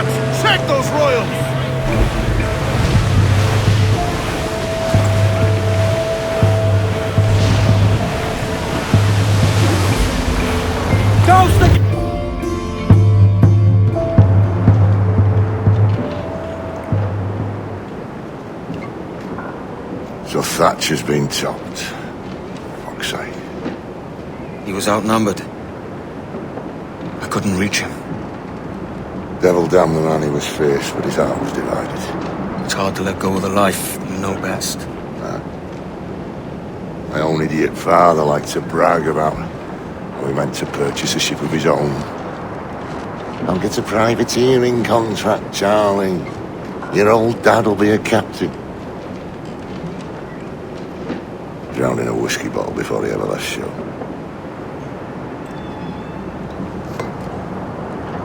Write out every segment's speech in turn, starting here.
lads! Check those royals! So Thatcher's been topped. Fuck's sake. He was outnumbered. I couldn't reach him. Devil damn the man, he was fierce, but his heart was divided. It's hard to let go of the life you know best. My own idiot father liked to brag about how he meant to purchase a ship of his own. I'll get a privateering contract, Charlie. Your old dad'll be a captain. Drowned in a whiskey bottle before he ever left shore.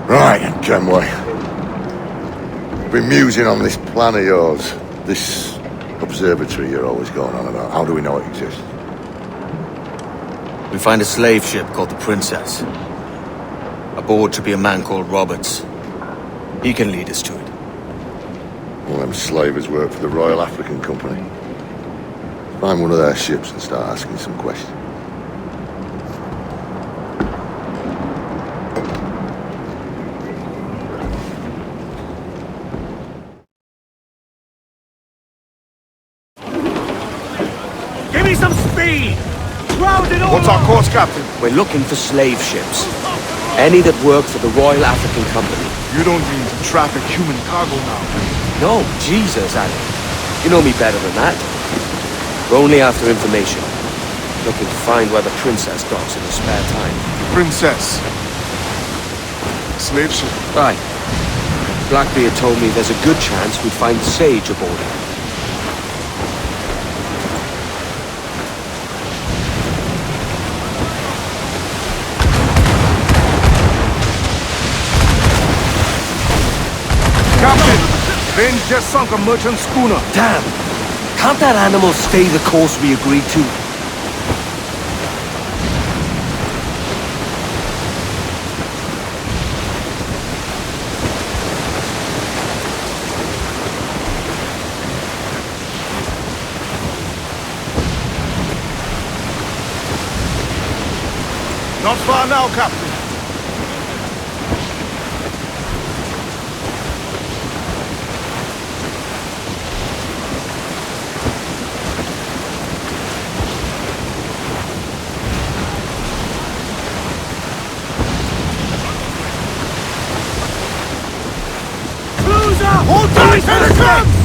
Right, Kenway. Been musing on this plan of yours. This observatory you're always going on about. How do we know it exists? We find a slave ship called the Princess. Aboard should be a man called Roberts. He can lead us to it. All them slavers work for the Royal African Company. Find one of their ships and start asking some questions. Give me some speed! Ground it all! What's our course, Captain? We're looking for slave ships. Any that work for the Royal African Company. You don't mean to traffic human cargo now? No, Jesus, Adam. You know me better than that. We're only after information. Looking to find where the Princess docks in her spare time. Princess. Slave ship. Right. Blackbeard told me there's a good chance we'd find Sage aboard her. Captain! Vane just sunk a merchant schooner. Damn! Can't that animal stay the course we agreed to? Not far now, Captain. Hold tight! Here it comes!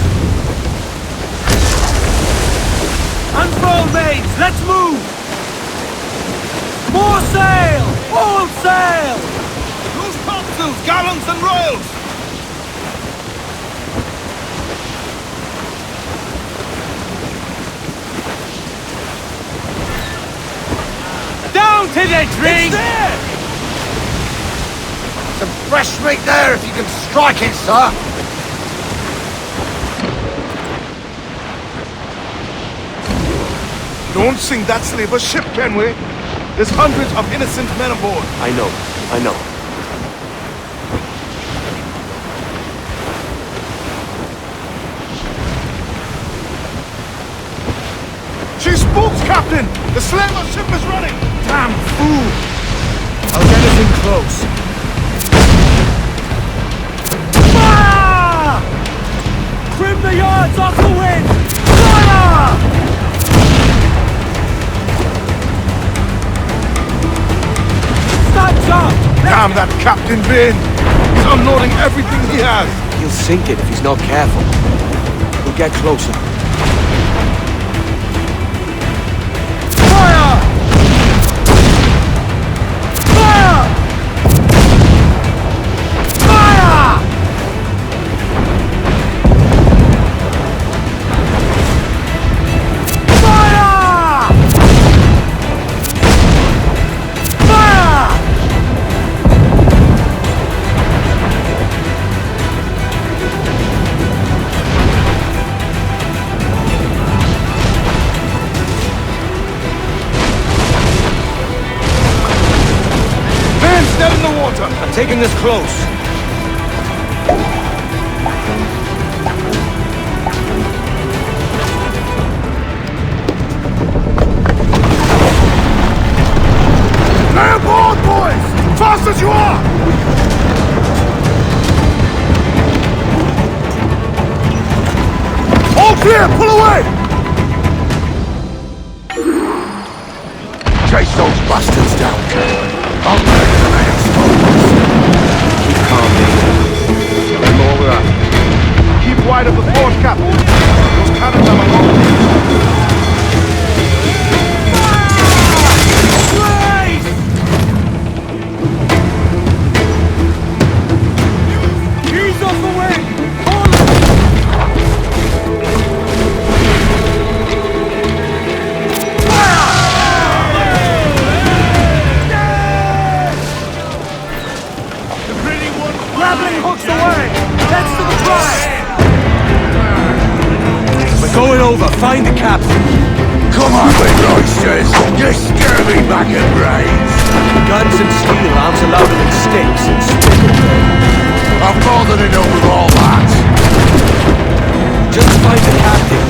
Unfurl mains! Let's move! More sail! All sail! Loose topsails, gallants and royals! Down to the drink! It's there! Some fresh meat there if you can strike it, sir! Don't sink that slaver's ship, Kenway. There's hundreds of innocent men aboard. I know. She spooks, Captain! The slaver's ship is running! Damn fool! I'll get us in close. Fire! Trim the yards off the wind! Fire! Damn that Captain Vane! He's unloading everything he has! He'll sink it if he's not careful. We'll get closer. Fire! Fire! Fire! Dead in the water! I'm taking this close. Lay aboard, boys! Fast as you are! All clear! Pull away! Chase those bastards down, Captain. I'll murder them and expose. Keep calm, David. I know where we're at. Keep wide of the fort, Captain. Those cannons have a long Ease off the way! Grappling hooks away! Heads to the drive! We're going over. Find the captain. Come on, we roisters! You scare me back in brains! Guns and steel arms are louder than sticks and spit. I've more than enough with all that! Just find the captain.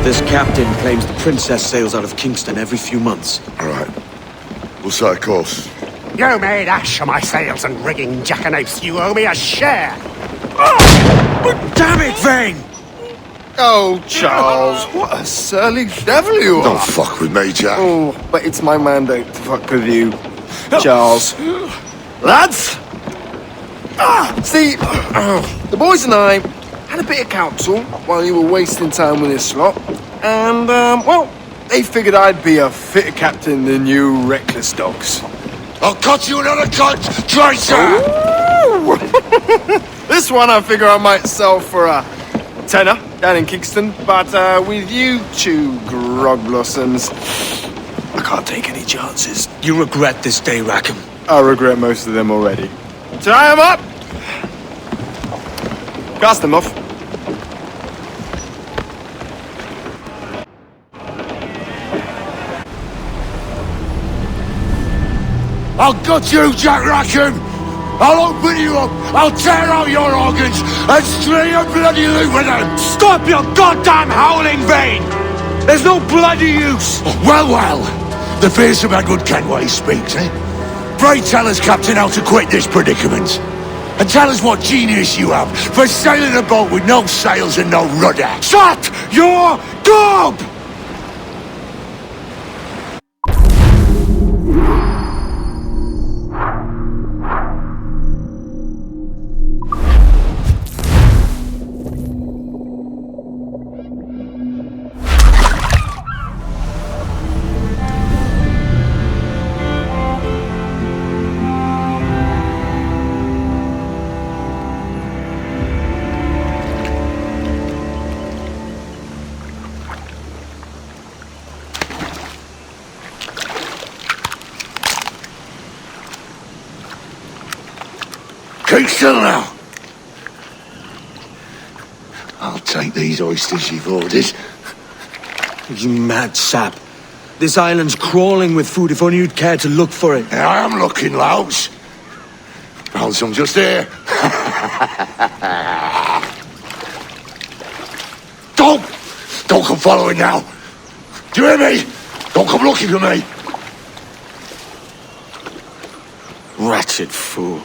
This captain claims the princess sails out of Kingston every few months. All right. We'll set a course. You made ash of my sails and rigging, jackanapes. You owe me a share. Damn it, Vane! Oh, Charles, what a surly devil you are. Don't fuck with me, Jack. Oh, but it's my mandate to fuck with you, Charles. Lads! See, the boys and I had a bit of counsel while you were wasting time with this lot. And, well, they figured I'd be a fitter captain than you reckless dogs. I'll cut you another cut, traitor! This one I figure I might sell for a tenner down in Kingston, but with you two grog blossoms, I can't take any chances. You regret this day, Rackham. I regret most of them already. Tie them up! Cast them off. I'll gut you, Jack Rackham! I'll open you up, I'll tear out your organs, and string your bloody loot with them! Stop your goddamn howling, Vane! There's no bloody use! Well, well, the fearsome Edward Kenway speaks, eh? Pray tell us, Captain, how to quit this predicament. And tell us what genius you have for sailing a boat with no sails and no rudder. Shut your gob! Keep still now. I'll take these oysters you've ordered. You mad sap. This island's crawling with food if only you'd care to look for it. I am looking, Louts. Found some just here. Don't come following now. Do you hear me? Don't come looking for me. Wretched fool.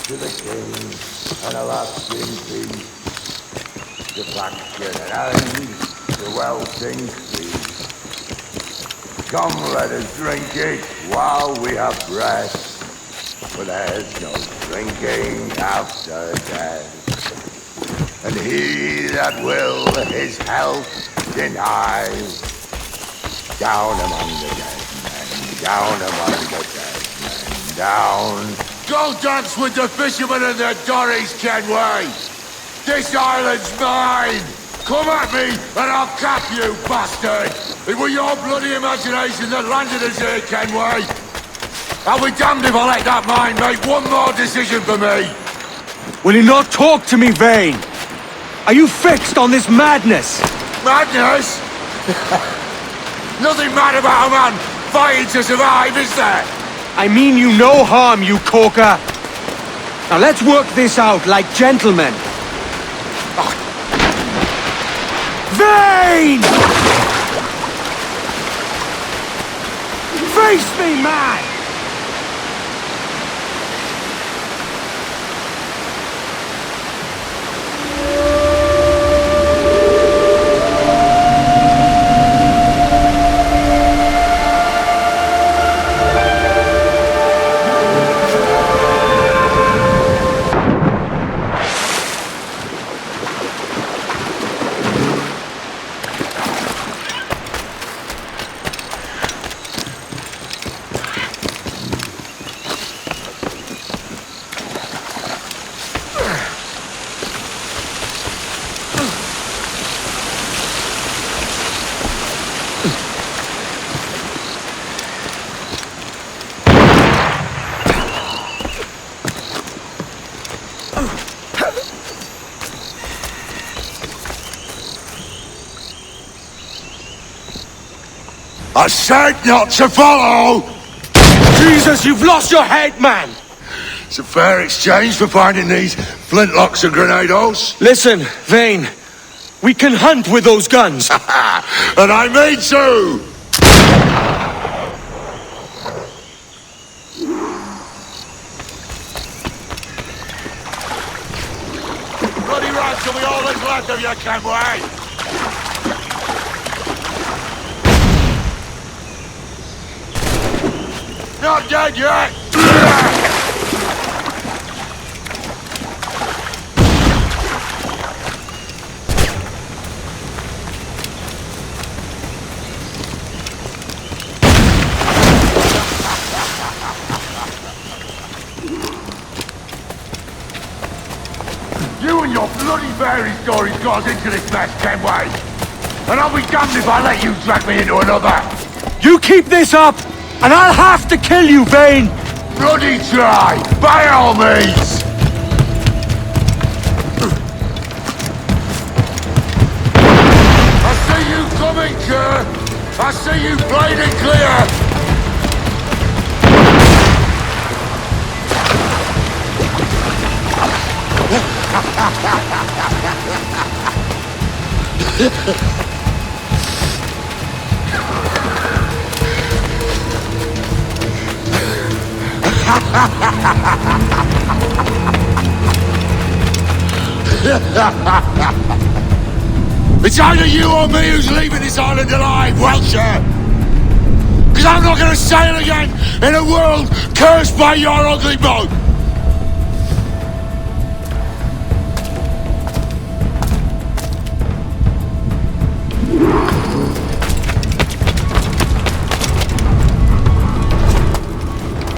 To the king, and a lasting peace. The faction and the welting feast. Come, let us drink it while we have breath, for there's no drinking after death. And he that will his health deny, down among the dead men, down among the dead men, down. Go dance with the fishermen and their dories, Kenway! This island's mine! Come at me and I'll cap you, bastard! It was your bloody imagination that landed us here, Kenway! I'll be damned if I let that mind make one more decision for me! Will you not talk to me, Vane? Are you fixed on this madness? Madness? Nothing mad about a man fighting to survive, is there? I mean you no harm, you corker. Now let's work this out like gentlemen. Vane! Face me, man! I said not to follow! Jesus, you've lost your head, man! It's a fair exchange for finding these flintlocks and grenados. Listen, Vane. We can hunt with those guns. And I mean to! Bloody right till we all that's left of you, Kenway! not dead yet! You and your bloody fairy stories got us into this mess, Kenway! And I'll be damned if I let you drag me into another! You keep this up, and I'll have to kill you, Vane! Bloody try! By all means! I see you coming, Kerr! I see you plain and clear! It's either you or me who's leaving this island alive, Welcher! Because I'm not gonna sail again in a world cursed by your ugly boat!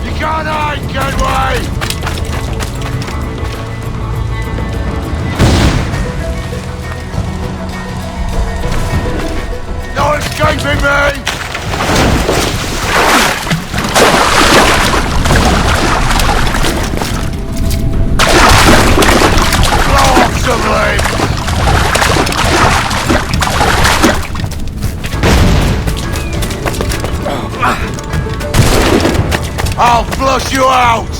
You can't hide, Kenway! No escaping me! Blow off some limbs! I'll flush you out!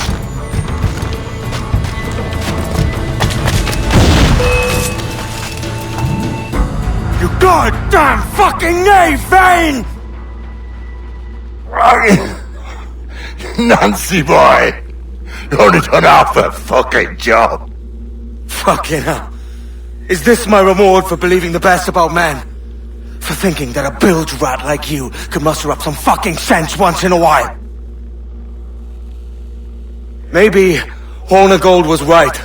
You goddamn fucking knave, Vane! Nancy boy! You only done half the fucking job! Fucking hell. Is this my reward for believing the best about men? For thinking that a bilge rat like you could muster up some fucking sense once in a while? Maybe Hornigold was right.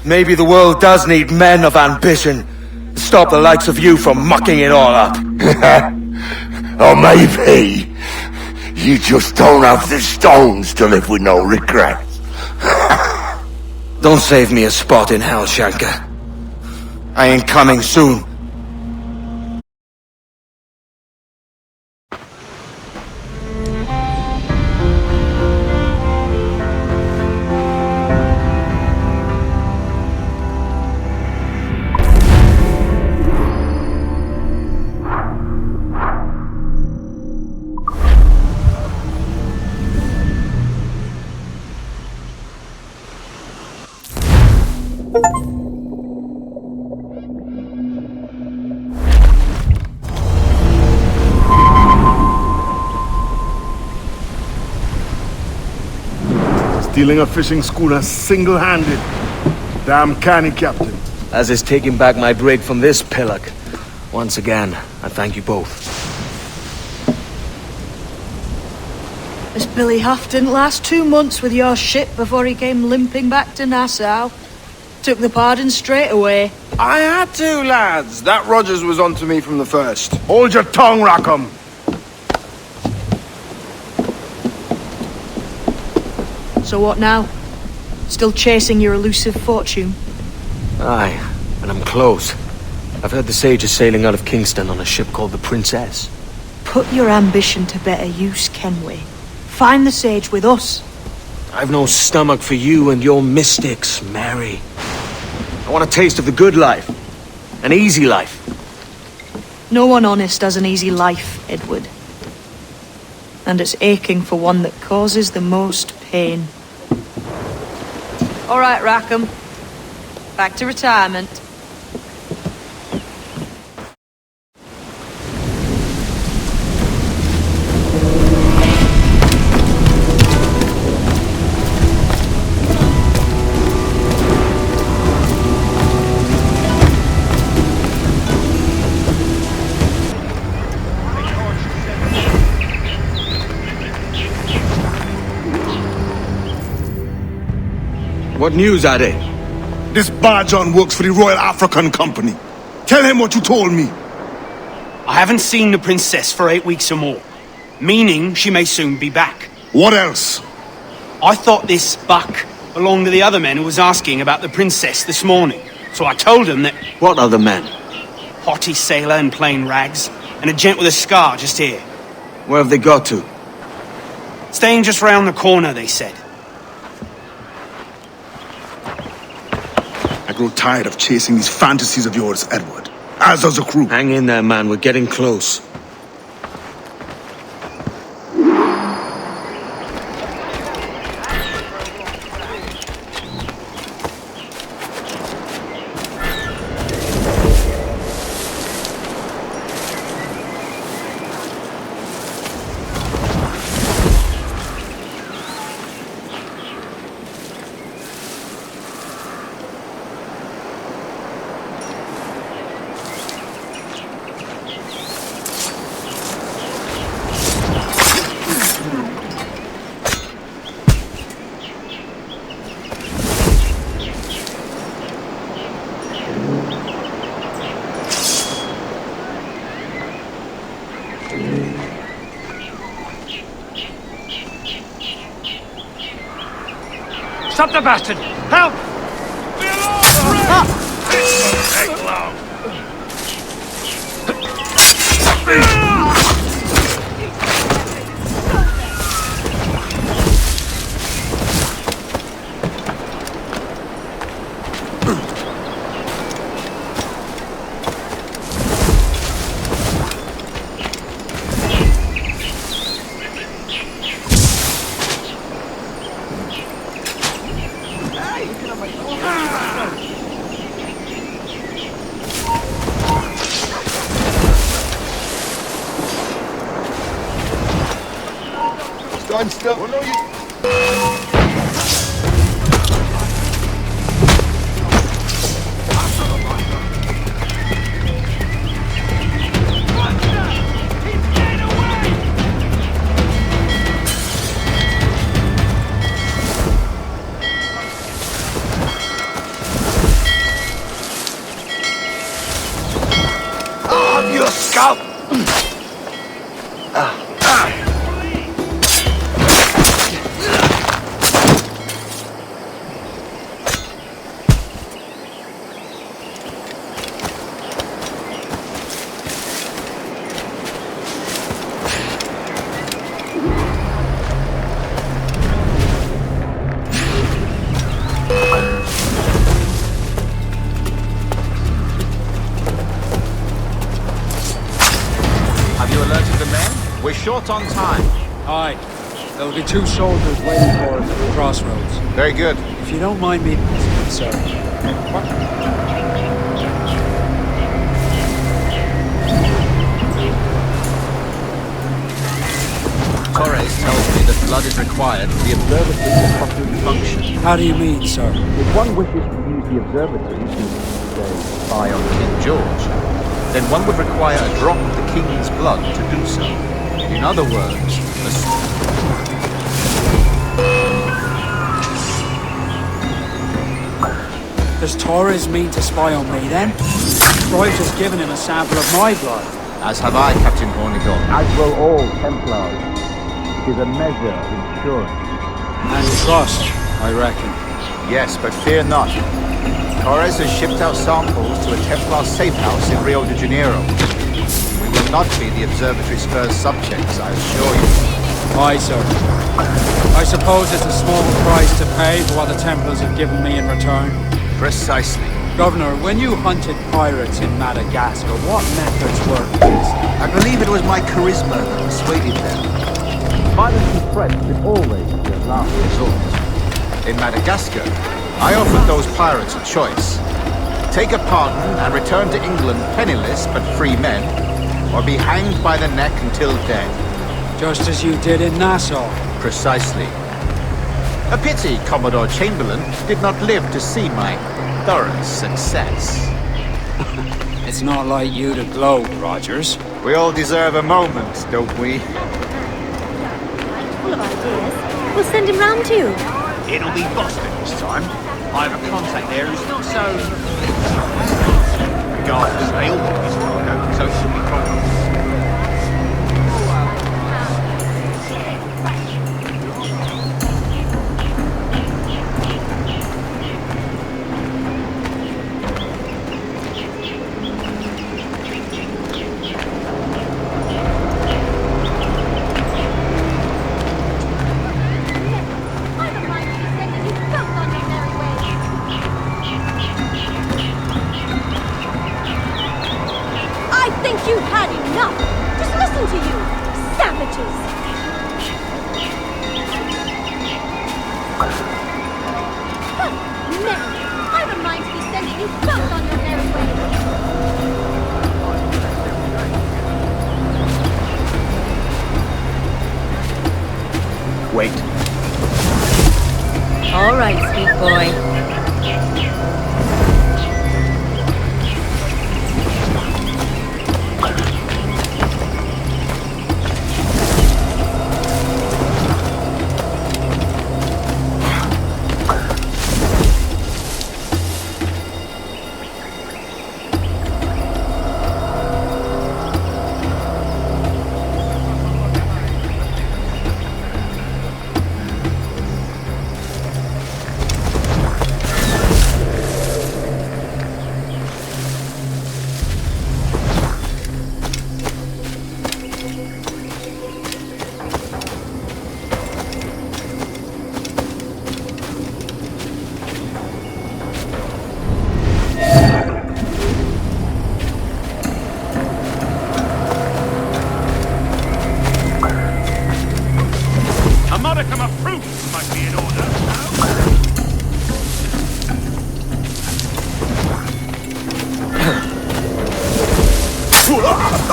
Maybe the world does need men of ambition to stop the likes of you from mucking it all up. Or maybe you just don't have the stones to live with no regrets. Don't save me a spot in hell, Shanka. I ain't coming soon. Stealing a fishing schooner single-handed. Damn canny, Captain. As is taking back my brig from this pillock. Once again, I thank you both. This Billy Huff didn't last 2 months with your ship before he came limping back to Nassau. Took the pardon straight away. I had to, lads. That Rogers was onto me from the first. Hold your tongue, Rackham. So what now? Still chasing your elusive fortune? Aye, and I'm close. I've heard the Sage is sailing out of Kingston on a ship called the Princess. Put your ambition to better use, Kenway. Find the Sage with us. I've no stomach for you and your mystics, Mary. I want a taste of the good life. An easy life. No one honest has an easy life, Edward. And it's aching for one that causes the most pain. All right, Rackham. Back to retirement. What news, Ade? This Barjon works for the Royal African Company. Tell him what you told me. I haven't seen the princess for 8 weeks or more, meaning she may soon be back. What else? I thought this buck belonged to the other men who was asking about the princess this morning. So I told him that What other men? haughty sailor in plain rags, and a gent with a scar just here. Where have they got to? Staying just round the corner, they said. I grow tired of chasing these fantasies of yours, Edward. As does the crew. Hang in there, man. We're getting close. Stop the bastard! Help! Stand still. Your scalp! We're short on time. Aye. There'll be 2 soldiers waiting for us at the crossroads. Very good. If you don't mind me, sir. Torres tells me that blood is required for the observatory to properly function. How do you mean, sir? If one wishes to use the observatory to, say, spy on King George, then one would require a drop of the king's blood to do so. In other words, Does Torres mean to spy on me, then? I've just given him a sample of my blood. as have I, Captain Hornigold. As will all Templars. It is a measure of insurance. And trust, I reckon. Yes, but fear not. Torres has shipped out samples to a Templar safe house in Rio de Janeiro. We will not be the observatory's first subjects, I assure you. Aye, sir. I suppose it's a small price to pay for what the Templars have given me in return. Precisely. Governor, when you hunted pirates in Madagascar, what methods were used? I believe it was my charisma that persuaded them. Violence and threats should always be a last resort. In Madagascar, I offered those pirates a choice. Take a pardon and return to England penniless but free men, or be hanged by the neck until dead. Just as you did in Nassau. Precisely. A pity Commodore Chamberlain did not live to see my thorough success. It's not like you to gloat, Rogers. We all deserve a moment, don't we? Full of ideas. We'll send him round to you. It'll be Boston this time. I have a contact there who's not so... regardless, they all want this cargo, so it shouldn't be problems. You've had enough! Just listen to you! Savages! Men! I have a mind to be sending you both on your merry way! Wait. All right, sweet boy.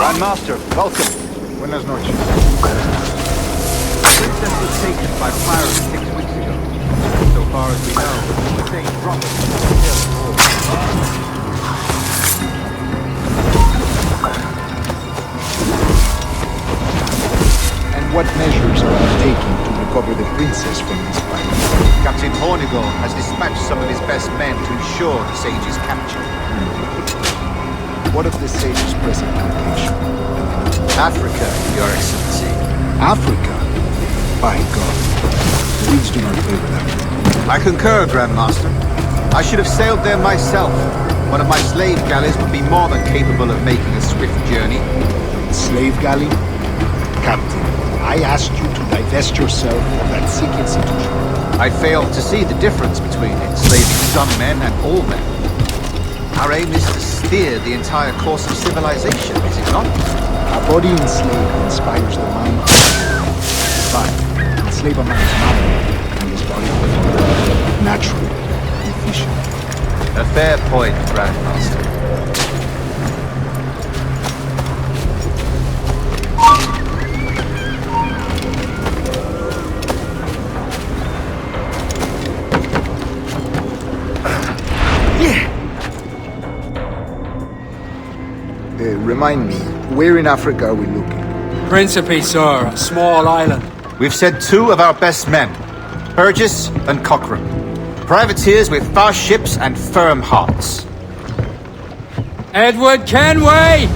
Grandmaster, welcome. Buenas noches. The princess was taken by pirates 6 weeks ago. So far as we know, the thing dropped And what measures are you taking to recover the princess from these pirates? Captain Hornigold has dispatched some of his best men to ensure the sage's capture. What of the sage's present location? Africa, Your Excellency. Africa? By God. The winds do not favor that. I concur, Grandmaster. I should have sailed there myself. One of my slave galleys would be more than capable of making a swift journey. Slave galley? Captain, I asked you to divest yourself of that sick institution. I failed to see the difference between enslaving some men and all men. Our aim is to steer the entire course of civilization, is it not? A body enslaved inspires the mind. But enslave a man's mind and his body will naturally efficient. A fair point, Grandmaster. Remind me, where in Africa are we looking? Principe, sir, a small island. We've sent 2 of our best men, Burgess and Cochrane. Privateers with fast ships and firm hearts. Edward Kenway!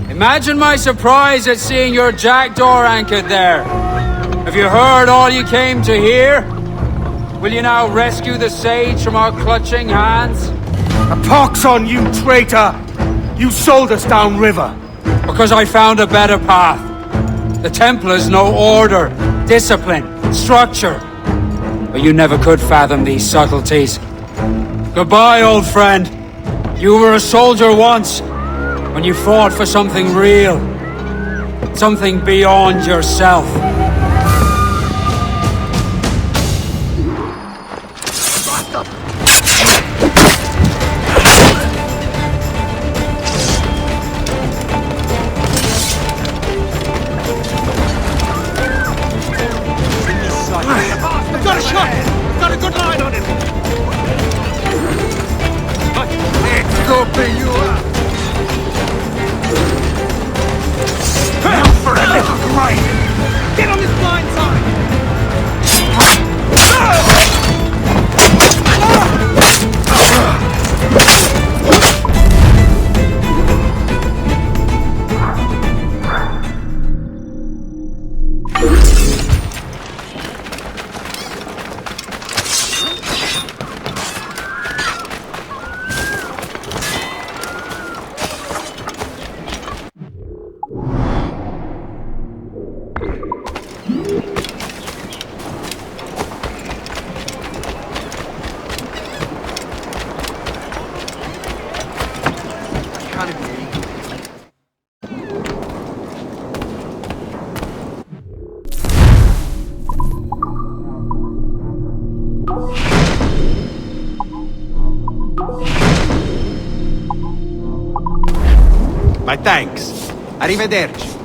Imagine my surprise at seeing your jackdaw anchored there. Have you heard all you came to hear? Will you now rescue the sage from our clutching hands? A pox on you, traitor! You sold us downriver. Because I found a better path. The Templars know order, discipline, structure. But you never could fathom these subtleties. Goodbye, old friend. You were a soldier once, when you fought for something real. Something beyond yourself. Got a shot! Got a good line on him! Let's go pay you up! Now for a little grind! Get him Thanks. Arrivederci.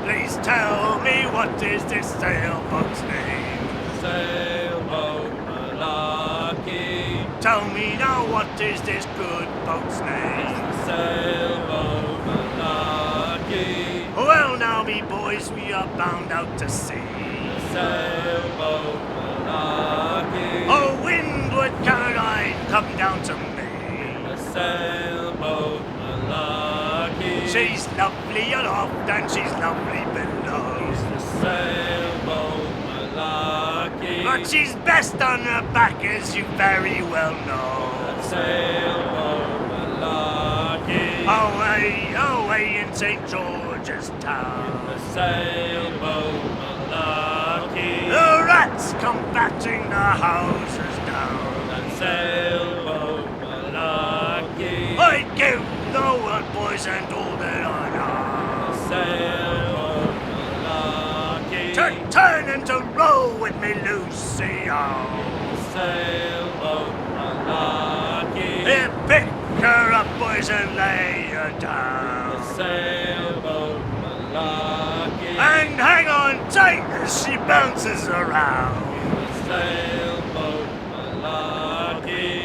Please tell me, what is this sailboat's name? Sailboat Malarkey. Tell me now, what is this good boat's name? Sailboat Malarkey. Well now, me boys, we are bound out to sea. Sailboat Malarkey. Oh, Windward Caroline, come down to me. Sailboat Malarkey. She's lovely aloft and she's lovely below. Sailboat Malarkey. But she's best on her back, as you very well know. Sailboat Malarkey. Away in St. George's Town. Sailboat Malarkey. The rats come batting the houses down. Sailboat Malarkey. I'd give the world, boys, and all that I know. Sailboat Malarkey. To turn and to row with me, Lucy, oh. Sailboat Malarkey. Here, pick her up, boys, and lay her down. Sailboat Malarkey. And hang on tight as she bounces around. Sailboat Malarkey.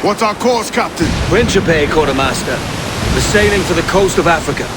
What's our course, Captain? Principe, Quartermaster. We're sailing for the coast of Africa.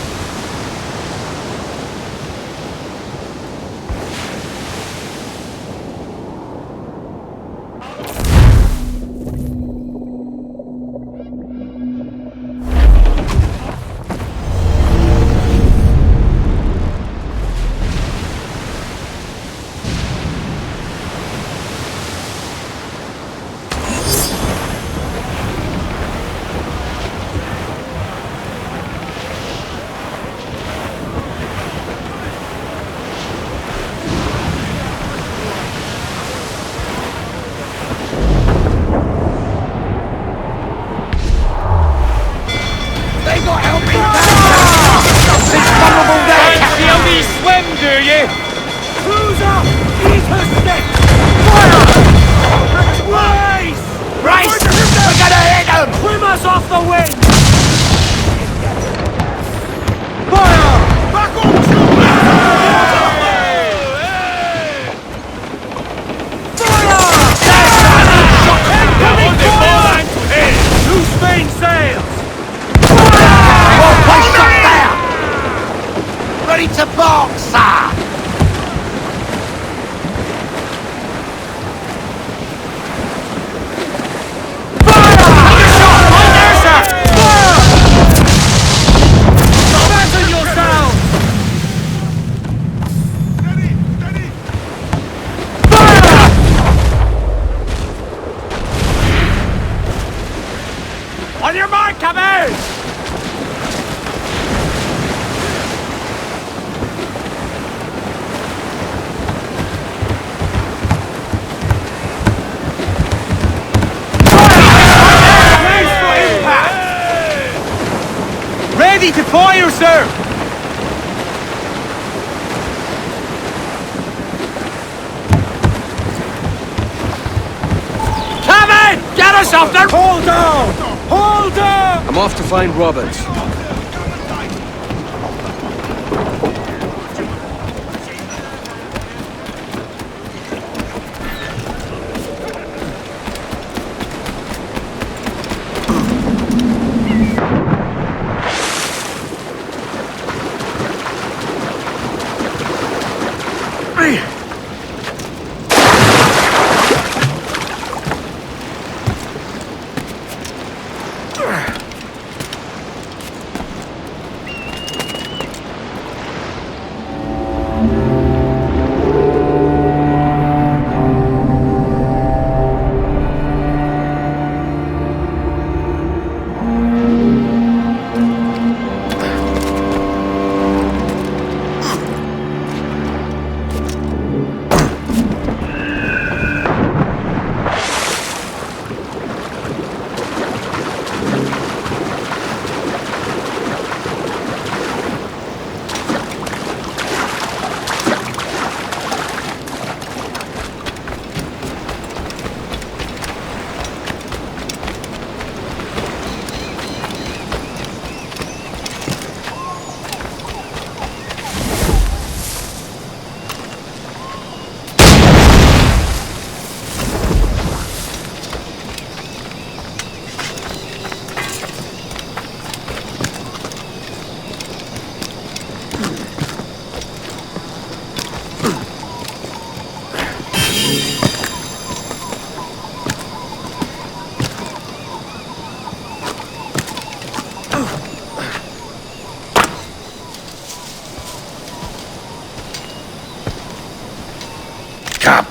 Ready to fire, sir! Come in! Get us off there! Hold down! Hold down! I'm off to find Roberts.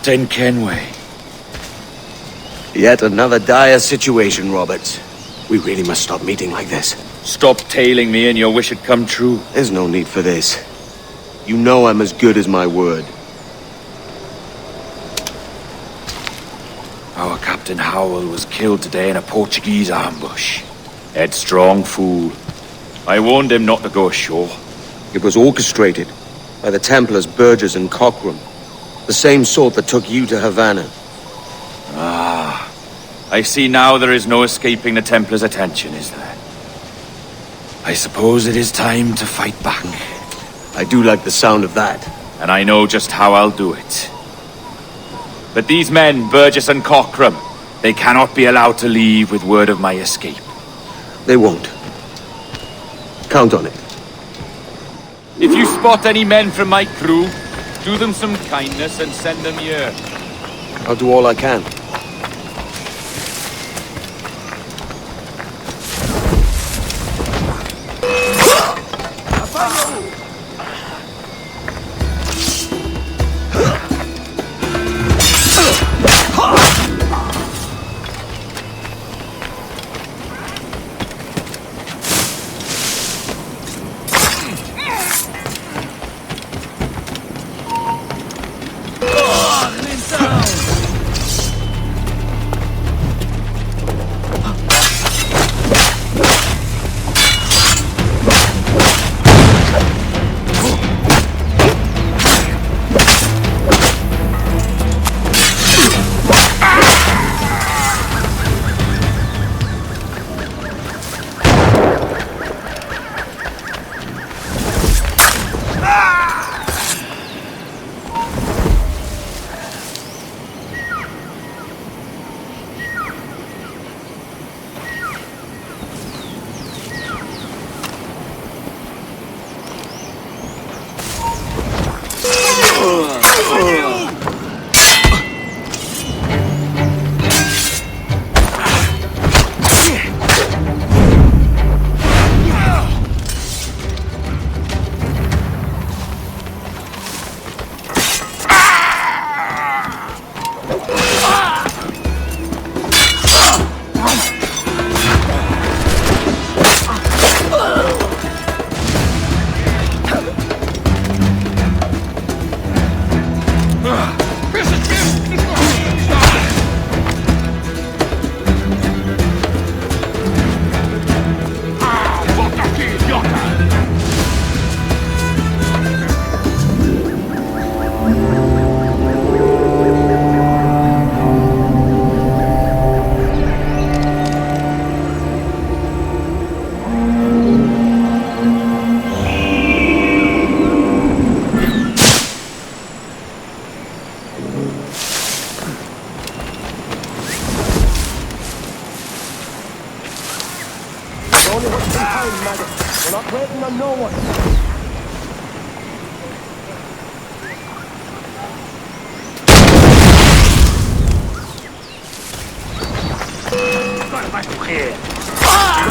Captain Kenway. Yet another dire situation, Roberts. We really must stop meeting like this. Stop tailing me and your wish had come true. There's no need for this. You know I'm as good as my word. Our Captain Howell was killed today in a Portuguese ambush. Headstrong fool. I warned him not to go ashore. It was orchestrated by the Templars Burgess and Cockram. The same sort that took you to Havana. Ah, I see now there is no escaping the Templars' attention, is there? I suppose it is time to fight back. I do like the sound of that. And I know just how I'll do it. But these men, Burgess and Cockram, they cannot be allowed to leave with word of my escape. They won't. Count on it. If you spot any men from my crew, do them some kindness and send them here. I'll do all I can.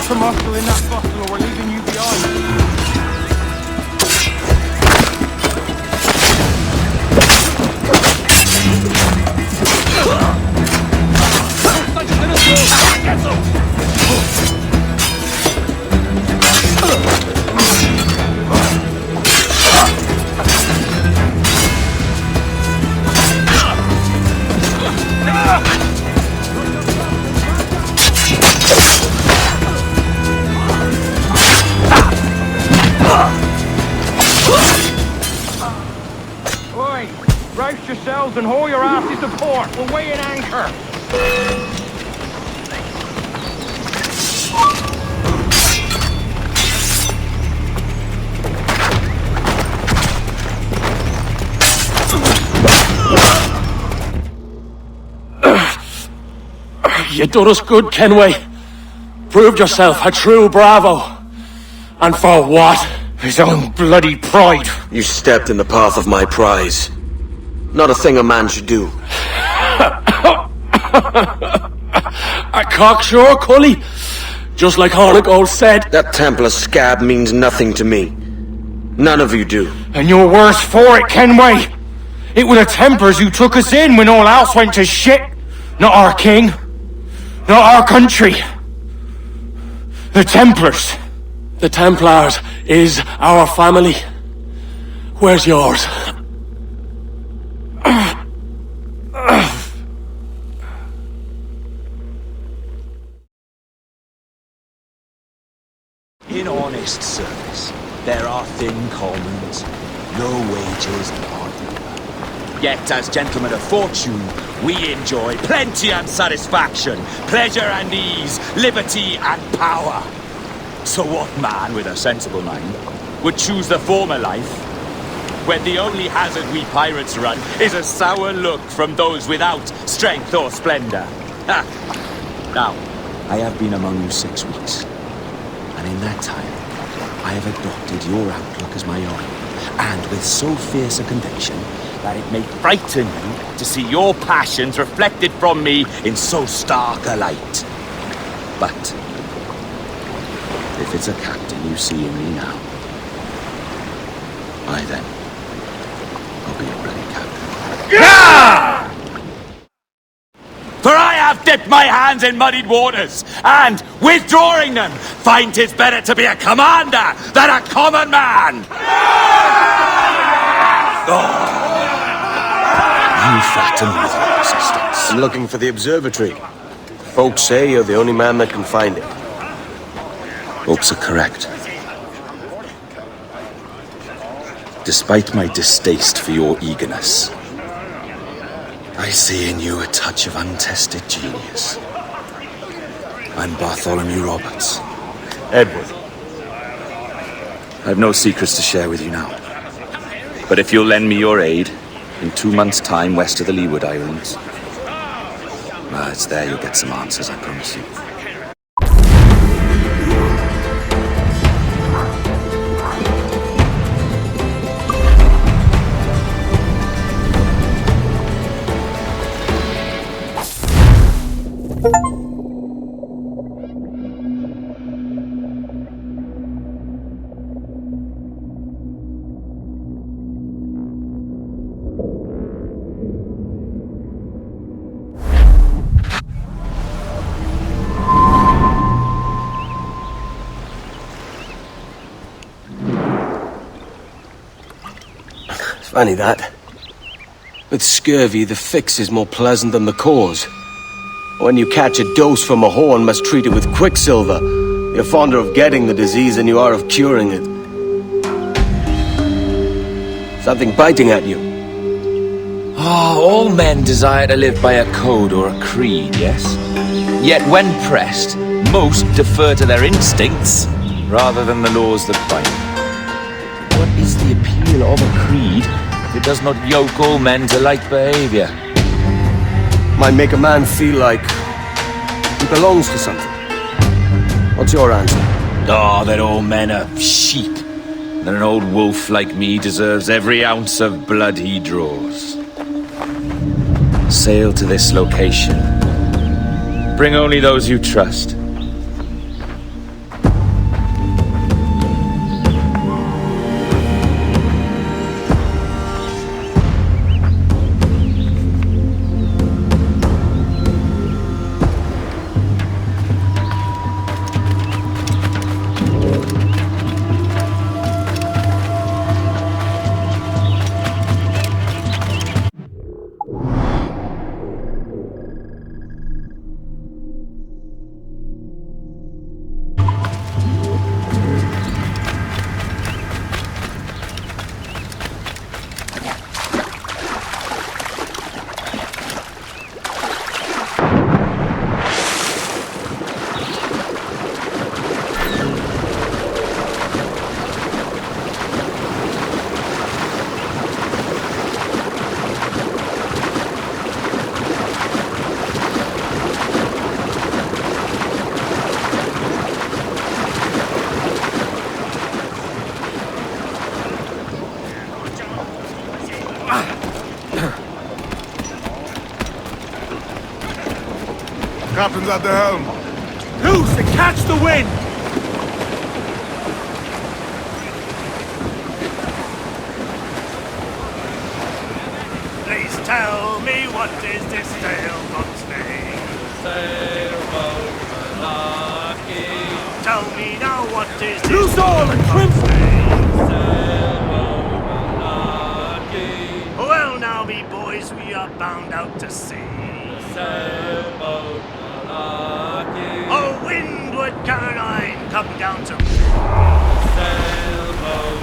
Some muscle in that bottle or we're leaving you behind. Oi! Rouse yourselves and haul your asses to port. We're weighing anchor. You done us good, Kenway. Proved yourself a true bravo. And for what? His own bloody pride. You stepped in the path of my prize. Not a thing a man should do. A cocksure, Cully. Just like Hornigold said. That Templar scab means nothing to me. None of you do. And you're worse for it, Kenway. It were the Templars who took us in when all else went to shit. Not our king. Not our country. The Templars. The Templars is our family. Where's yours? In honest service, there are thin commons, no wages, hard labour. Yet, as gentlemen of fortune, we enjoy plenty and satisfaction, pleasure and ease, liberty and power. So what man with a sensible mind would choose the former life, when the only hazard we pirates run is a sour look from those without strength or splendour? Now, I have been among you 6 weeks, and in that time, I have adopted your outlook as my own, and with so fierce a conviction that it may frighten you to see your passions reflected from me in so stark a light. But if it's a captain you see in me now, why then, I'll be your bloody captain. Yeah! For I have dipped my hands in muddied waters, and, withdrawing them, find 'tis better to be a commander than a common man! Oh. You flatter me with your persistence. I'm looking for the observatory. Folks say you're the only man that can find it. Folks are correct. Despite my distaste for your eagerness, I see in you a touch of untested genius. I'm Bartholomew Roberts. Edward. I've no secrets to share with you now. But if you'll lend me your aid, in 2 months' time west of the Leeward Islands, well, it's there you'll get some answers, I promise you. Funny that. With scurvy, the fix is more pleasant than the cause. When you catch a dose from a horn, must treat it with quicksilver. You're fonder of getting the disease than you are of curing it. Something biting at you. All men desire to live by a code or a creed, yes? Yet when pressed, most defer to their instincts rather than the laws that bind. What is the appeal of a creed if it does not yoke all men to like behavior? Might make a man feel like he belongs to something. What's your answer? That all men are sheep. That an old wolf like me deserves every ounce of blood he draws. Sail to this location. Bring only those you trust. Captain's at the helm. Loose and catch the wind! me what is this sailboat's name? Sailboat Malarkey. Tell me now what is this Loose all and sailboat's name? Sailboat Malarkey. Well now, me boys, we are bound out to sea. Sailboat Malarkey. Oh, Windward Caroline, come down to me. Sailboat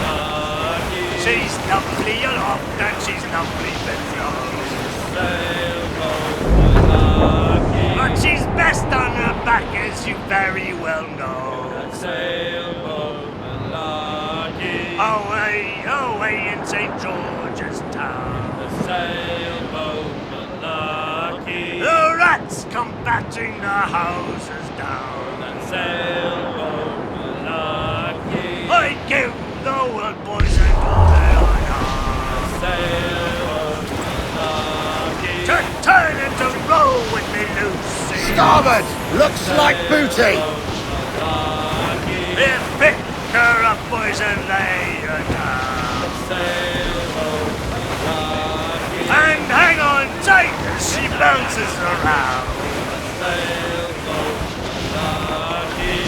Malarkey. She's lovely aloft and she's lovely below. Sailboat Malarkey. But she's best on her back, as you very well know. Sailboat Malarkey. Away, away in St. George's Town. Sailboat Malarkey. The rats come battering the houses down. Sailboat Malarkey. I give the world boys and all their honor. Sailboat Malarkey. To turn and to roll with me loose. Starboard! Looks like booty! We're pick her up, boys, and lay her down. Sailboat Malarkey. And hang on tight as she bounces around. Sailboat Malarkey.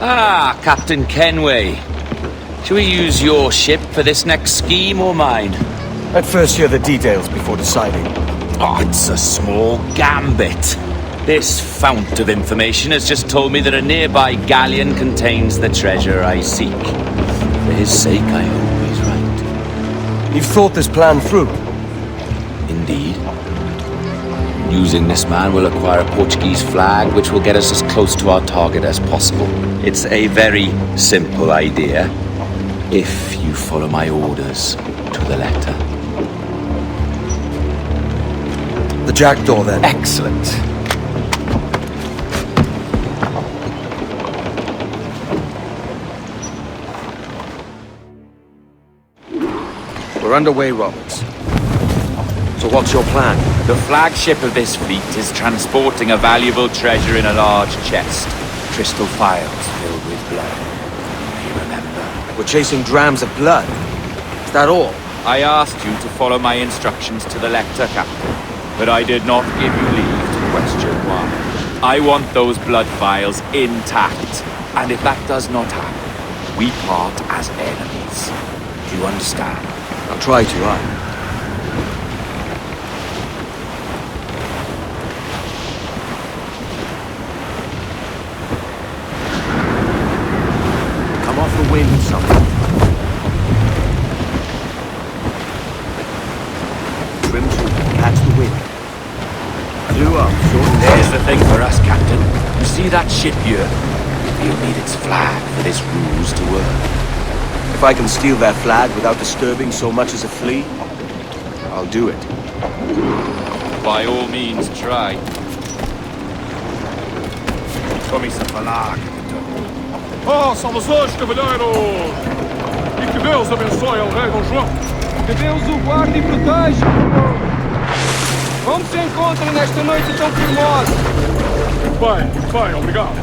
Ah, Captain Kenway. Shall we use your ship for this next scheme or mine? I'd first hear the details before deciding. Oh, it's a small gambit. This fount of information has just told me that a nearby galleon contains the treasure I seek. For his sake, I hope he's right. You've thought this plan through? Indeed. Using this man, we'll acquire a Portuguese flag, which will get us as close to our target as possible. It's a very simple idea, if you follow my orders to the letter. The jackdaw, then. Excellent. We're underway, Roberts. So what's your plan? The flagship of this fleet is transporting a valuable treasure in a large chest. Crystal phials filled with blood. You remember? We're chasing drams of blood. Is that all? I asked you to follow my instructions to the lector, Captain, but I did not give you leave to question why. I want those blood vials intact, and if that does not happen, we part as enemies. Do you understand? I'll try to, Come off the wind, something. Trim to catch the wind. Flew up, short. There's the thing for us, Captain. You see that ship here? We'll need its flag for this ruse to work. If I can steal their flag without disturbing so much as a flea, I'll do it. By all means, try. Kom eens even laag. Oh, salvações, cavalheiro! E que Deus abençoe ao rei Dom João. Que Deus o guarde e proteja. Como se encontra nesta noite tão formosa? Bem, obrigado.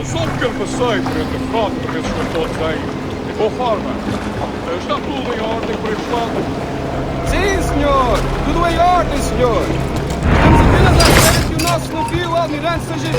Só um pequeno passeio por entre a frota para ver se estão todos aí. De boa forma. Está tudo em ordem por este lado? Sim, senhor! Tudo em ordem, senhor! Estamos apenas à espera que o nosso navio, almirante, seja...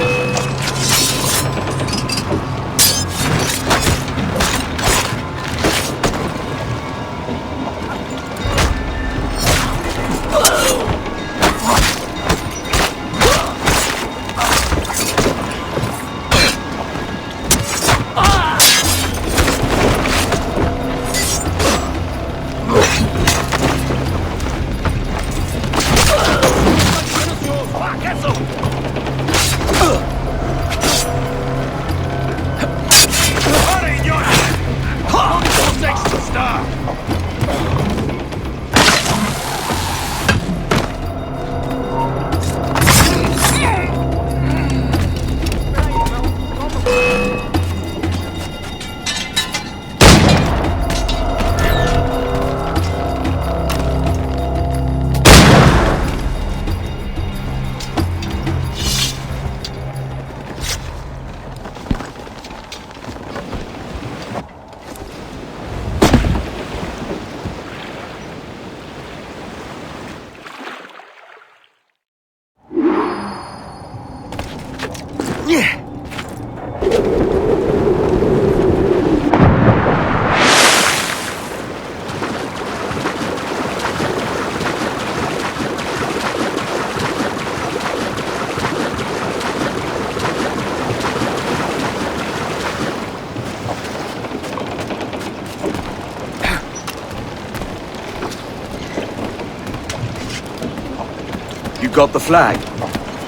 You got the flag?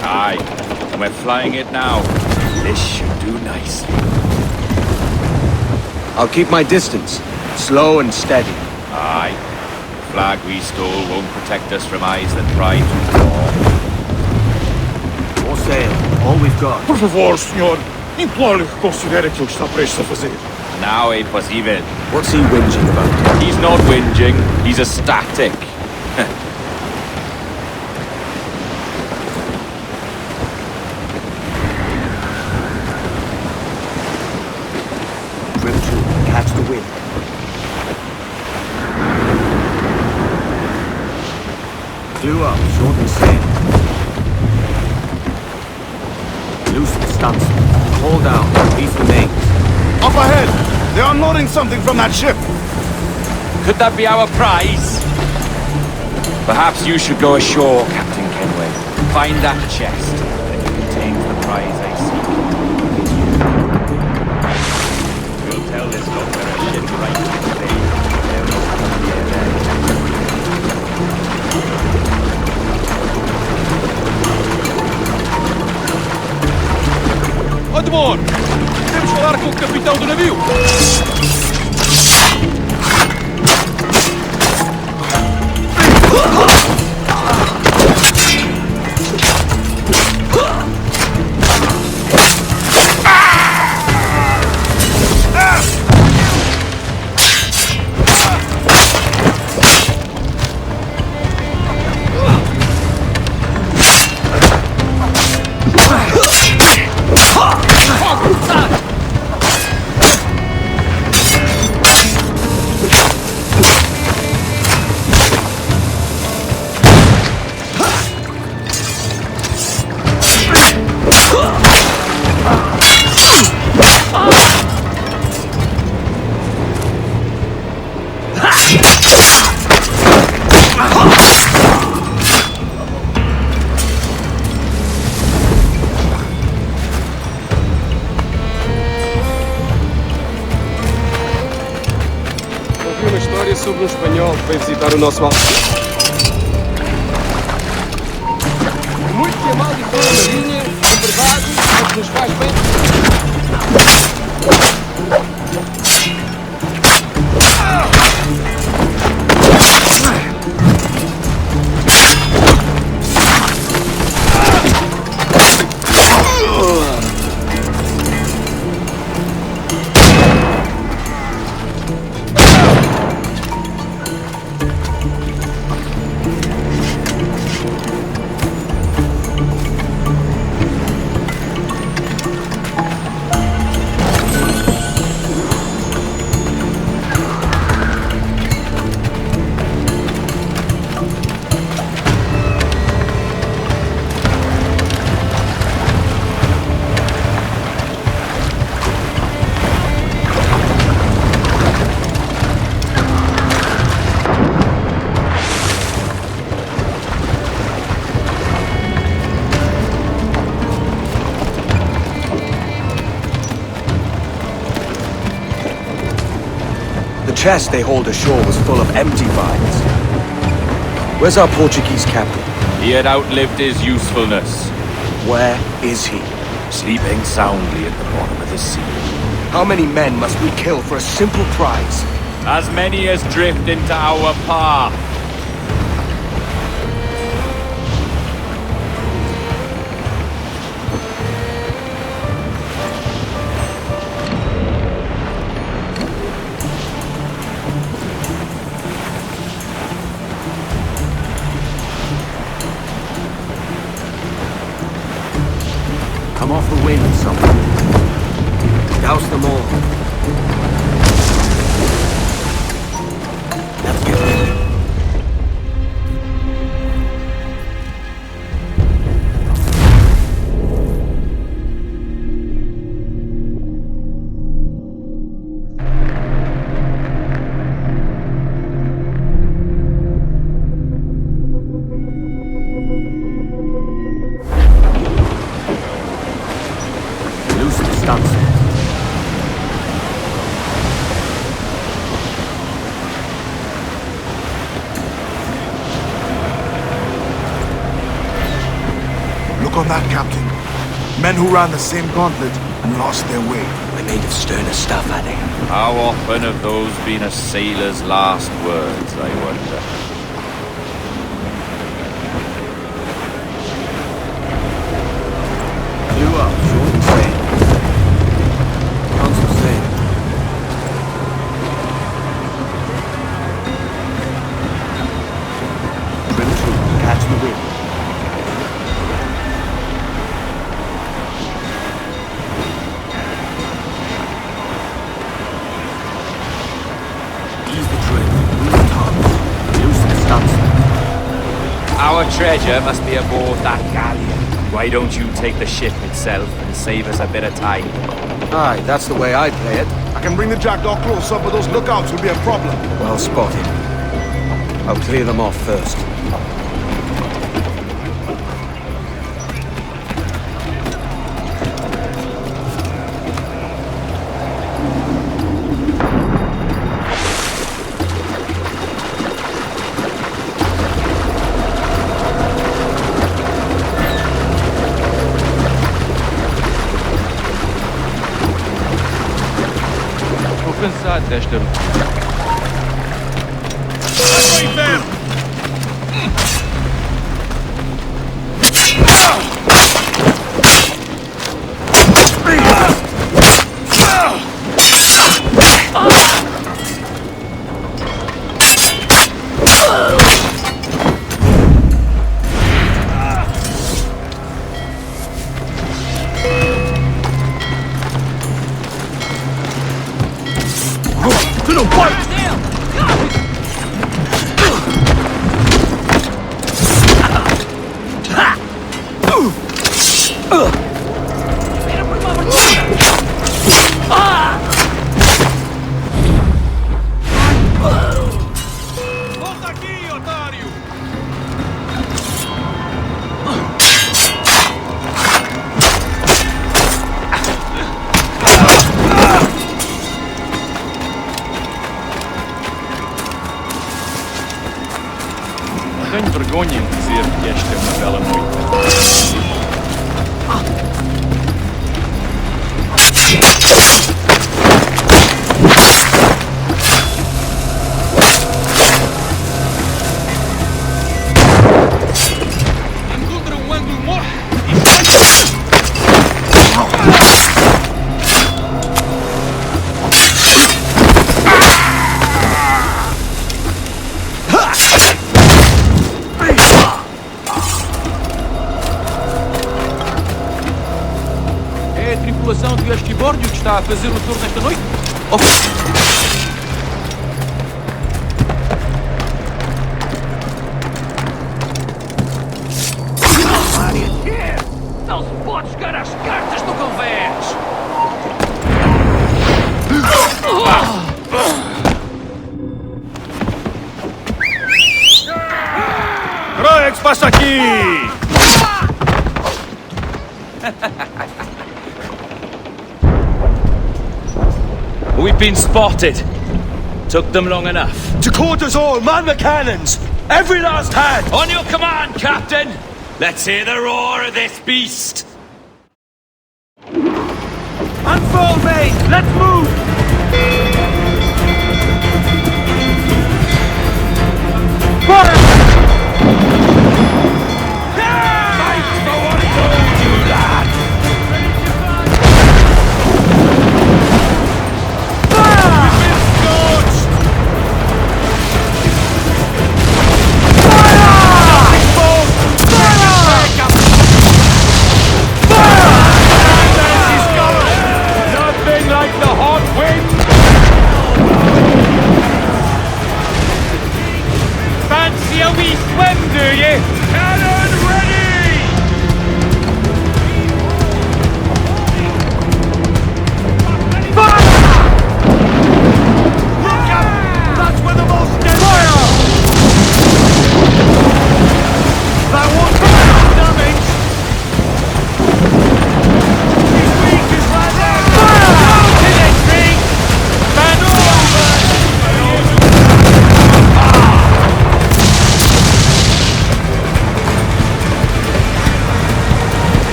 Aye, and we're flying it now. This should do nicely. I'll keep my distance. Slow and steady. Aye. The flag we stole won't protect us from eyes that pry too far. More sail. All we've got. Por favor, senhor. Imploro-lhe que considere aquilo que está prestes a fazer. Now é impossível. What's he whinging about? He's not whinging. He's ecstatic. Catch the wind. Clew up, shorten sail. Loosen stunts. Hold down. Ease the mains. Up ahead! They're unloading something from that ship! Could that be our prize? Perhaps you should go ashore, Captain Kenway. Find that chest, and it contains the prize I seek. We'll tell this lot where a ship right to the bay. There will come near there. Odmor! Temos que falar com o capitão do navio! Sobre um espanhol que veio visitar o nosso alto. Muito que é mal de fora da linha, é verdade, mas nos faz bem. chest they hauled ashore was full of empty vials. Where's our Portuguese captain? He had outlived his usefulness. Where is he? Sleeping soundly at the bottom of the sea. How many men must we kill for a simple prize? As many as drift into our path. Come off the wind, someone. Douse them all. Let's get moving. On that, Captain. Men who ran the same gauntlet and lost their way. They're made of sterner stuff, are they? How often have those been a sailor's last words, I wonder? You up, short and sail. Constant sail. Trim to catch the wind. Our treasure must be aboard that galleon. Why don't you take the ship itself and save us a bit of time? Aye, that's the way I'd play it. I can bring the jackdaw closer, but those lookouts will be a problem. Well spotted. I'll clear them off first. Cansado desta luta. Tenho vergonha em dizer que esta é uma bela noite. Encontra ângulo morto e É a tripulação de Esquibórdio que está a fazer o turno esta noite? Não se pode jogar às cartas no convés! Croix, passa aqui! We've been spotted. Took them long enough. To quarters all, man the cannons! Every last hand! On your command, Captain! Let's hear the roar of this beast! Unfold, mate! Let's move!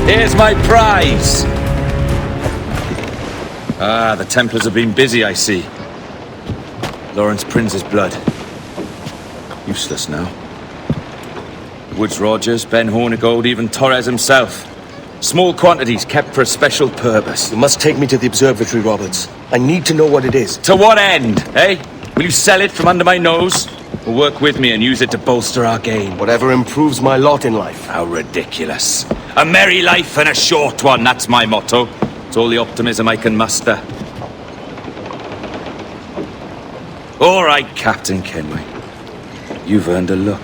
Here's my prize! Ah, the Templars have been busy, I see. Lawrence Prince's blood. Useless now. Woods Rogers, Ben Hornigold, even Torres himself. Small quantities kept for a special purpose. You must take me to the observatory, Roberts. I need to know what it is. To what end, eh? Will you sell it from under my nose? Or work with me and use it to bolster our gain? Whatever improves my lot in life. How ridiculous. A merry life and a short one, that's my motto. It's all the optimism I can muster. All right, Captain Kenway. You've earned a look.